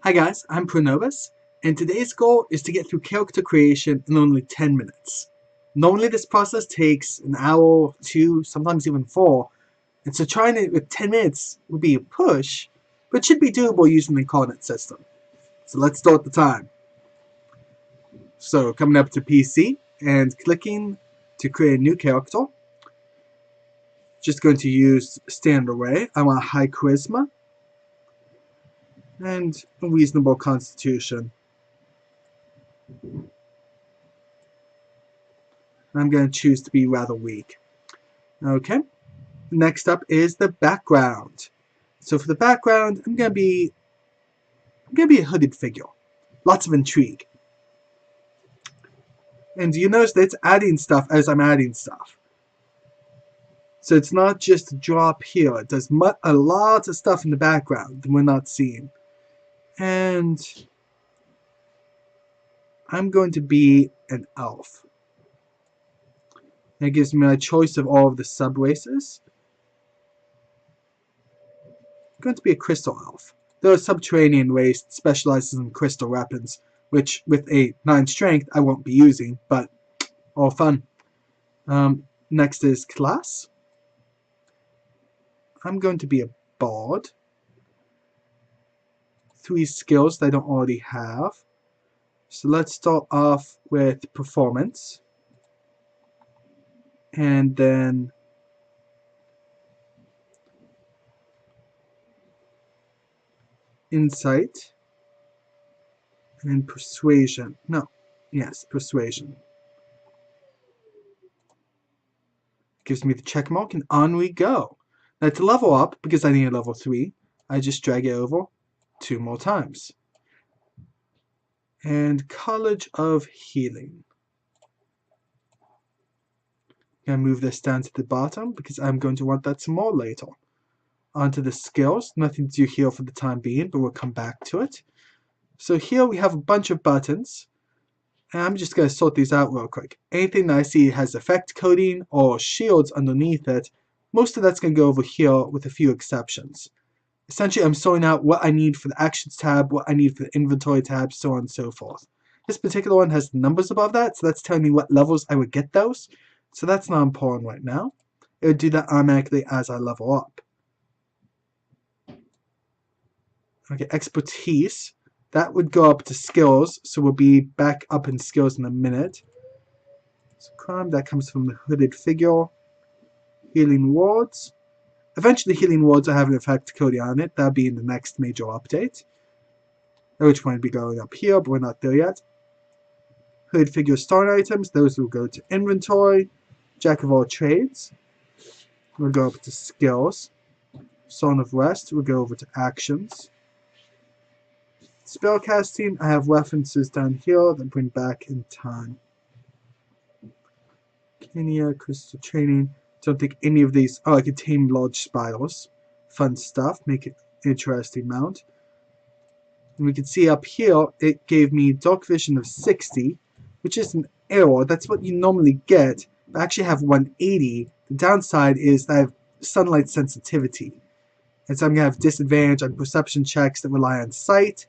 Hi guys, I'm Pronovus, and today's goal is to get through character creation in only 10 minutes. Normally this process takes an hour, 2, sometimes even 4, and so trying it with 10 minutes would be a push, but should be doable using the Incarnate-System. So let's start the time. So coming up to PC and clicking to create a new character. Just going to use standard array. I want high charisma and a reasonable constitution. I'm going to choose to be rather weak. Okay. Next up is the background. So for the background, I'm gonna be a hooded figure. Lots of intrigue. And you notice that it's adding stuff as I'm adding stuff. So it's not just a drop here. It does a lot of stuff in the background that we're not seeing. And I'm going to be an elf. That gives me a choice of all of the sub-races. I'm going to be a crystal elf. They're a subterranean race that specializes in crystal weapons, which with a 9 strength I won't be using, but all fun. Next is class. I'm going to be a bard. 3 skills that I don't already have. So let's start off with performance. And then insight. And persuasion. No. Yes, persuasion. Gives me the check mark and on we go. Now to level up, because I need a level 3, I just drag it over 2 more times. And College of Healing. I'm going to move this down to the bottom because I'm going to want that some more later. Onto the skills. Nothing to do here for the time being, but we'll come back to it. So here we have a bunch of buttons. And I'm just going to sort these out real quick. Anything that I see has effect coding or shields underneath it, most of that's going to go over here with a few exceptions. Essentially, I'm sorting out what I need for the Actions tab, what I need for the Inventory tab, so on and so forth. This particular one has numbers above that, so that's telling me what levels I would get those. So that's not important right now. It would do that automatically as I level up. Okay, expertise. That would go up to skills, so we'll be back up in skills in a minute. So crime, that comes from the hooded figure. Healing wards. Eventually healing wards will have an effect coding on it. That'll be in the next major update. Which one would be going up here, but we're not there yet. Hooded figure start items, those will go to inventory. Jack of all trades. We'll go up to skills. Song of Rest will go over to actions. Spellcasting, I have references down here that bring back in time. Kenya, crystal training. Don't think any of these. Oh, I can tame large spiders. Fun stuff. Make it interesting mount. And we can see up here it gave me dark vision of 60, which is an error. That's what you normally get. I actually have 180. The downside is that I have sunlight sensitivity. And so I'm going to have disadvantage on perception checks that rely on sight.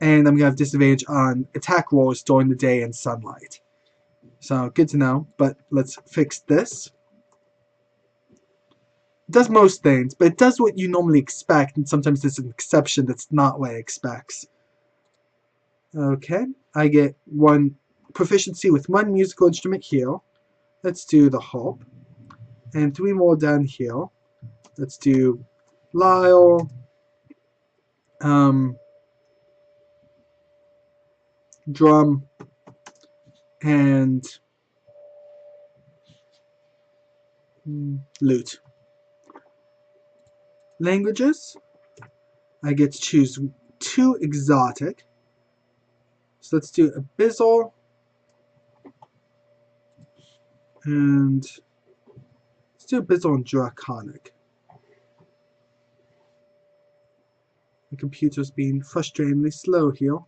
And I'm going to have disadvantage on attack rolls during the day in sunlight. So, good to know, but let's fix this. It does most things, but it does what you normally expect, and sometimes there's an exception that's not what it expects. Okay, I get 1 proficiency with 1 musical instrument here. Let's do the harp. And 3 more down here. Let's do lyre, drum, and lute. Languages, I get to choose 2 exotic. So let's do Abyssal, and let's do Abyssal and Draconic. The computer's being frustratingly slow here.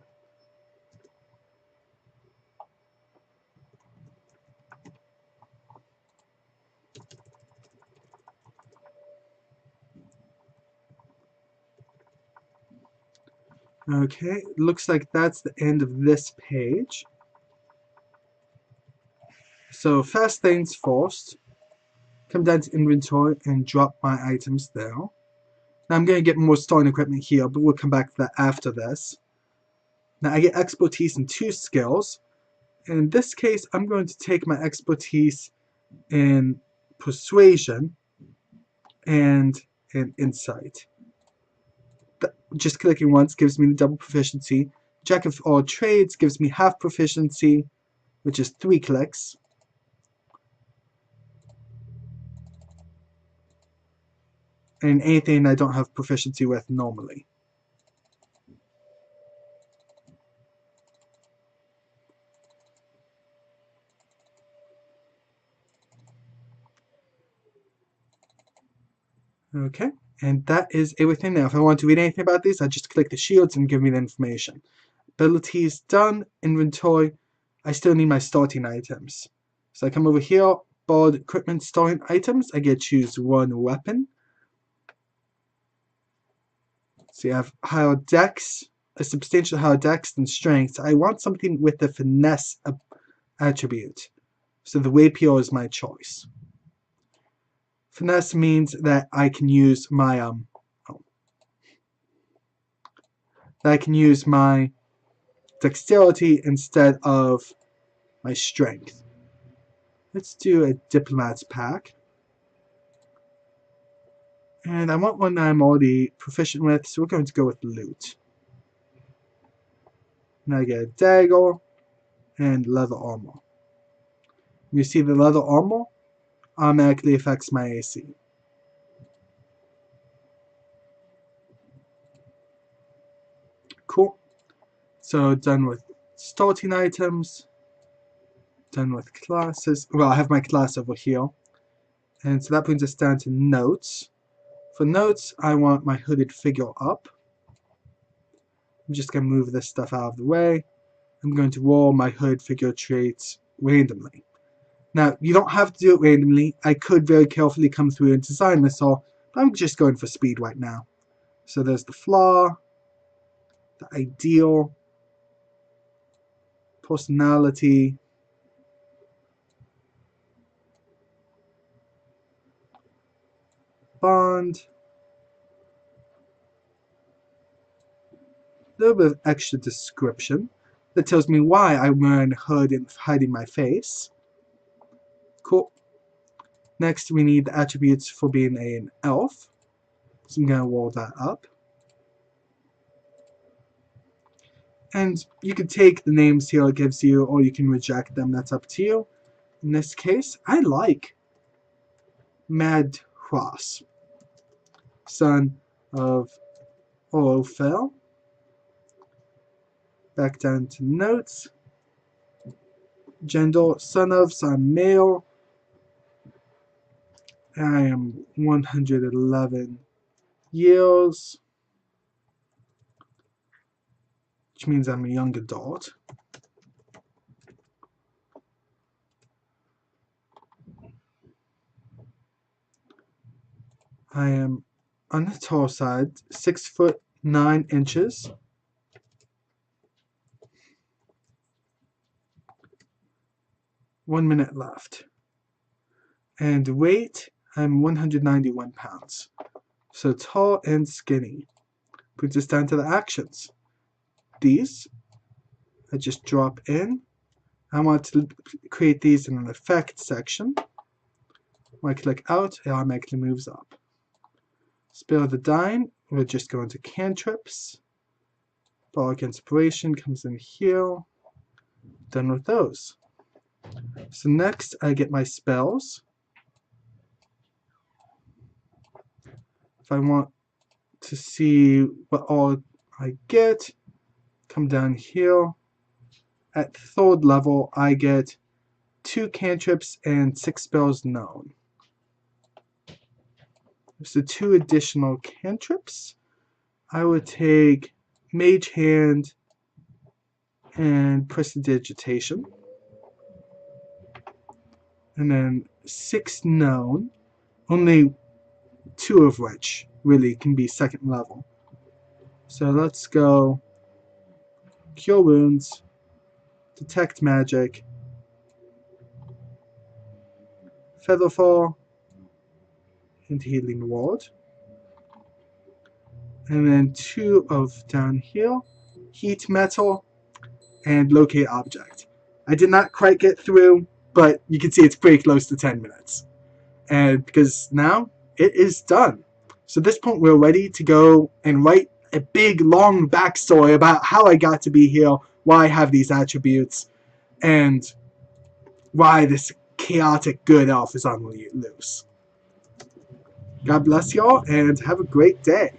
Okay, looks like that's the end of this page. So first things first, come down to inventory and drop my items there. Now I'm going to get more starting equipment here, but we'll come back to that after this. Now I get expertise in 2 skills. In this case, I'm going to take my expertise in persuasion and in insight. Just clicking once gives me the double proficiency. Jack of all trades gives me half proficiency, which is 3 clicks. And anything I don't have proficiency with normally. Okay, and that is everything now. If I want to read anything about these, I just click the shields and give me the information. Abilities done, inventory. I still need my starting items. So I come over here, board equipment starting items. I get to choose 1 weapon. So you have higher dex, a substantial higher dex than strength. I want something with the finesse attribute. So the rapier is my choice. Finesse means that I can use my dexterity instead of my strength. Let's do a diplomat's pack. And I want one that I'm already proficient with, so we're going to go with loot. Now I get a dagger and leather armor. You see the leather armor automatically affects my AC. Cool. So done with starting items. Done with classes. Well, I have my class over here. And so that brings us down to notes. For notes, I want my hooded figure up. I'm just going to move this stuff out of the way. I'm going to roll my hood figure traits randomly. Now, you don't have to do it randomly. I could very carefully come through and design this all, but I'm just going for speed right now. So there's the flaw, the ideal, personality, bond, a little bit of extra description that tells me why I'm wearing a hood and hiding my face. Cool. Next, we need the attributes for being an elf. So I'm going to roll that up. And you can take the names here it gives you, or you can reject them. That's up to you. In this case, I like Mad Cross, son of Orophel. Back down to notes. Gender, son of, so I'm male. I am 111 years, which means I'm a young adult. I am on the tall side, 6'9". 1 minute left. And weight, I'm 191 pounds. So tall and skinny. Brings us down to the actions. These, I just drop in. I want to create these in an effect section. When I click out, it automatically moves up. Spell the Dying, we're just going to cantrips. Bardic Inspiration comes in here. Done with those. So next I get my spells. If I want to see what all I get, come down here. At 3rd level I get 2 cantrips and 6 spells known. So 2 additional cantrips. I would take Mage Hand and Prestidigitation. And then 6 known, only 2 of which really can be 2nd level. So let's go Cure Wounds, Detect Magic, Featherfall, and Healing Ward. And then 2 of down here, Heat Metal, and Locate Object. I did not quite get through, but you can see it's pretty close to 10 minutes. And because now it is done. So at this point we're ready to go and write a big long backstory about how I got to be here, why I have these attributes, and why this chaotic good elf is on loose. God bless y'all and have a great day.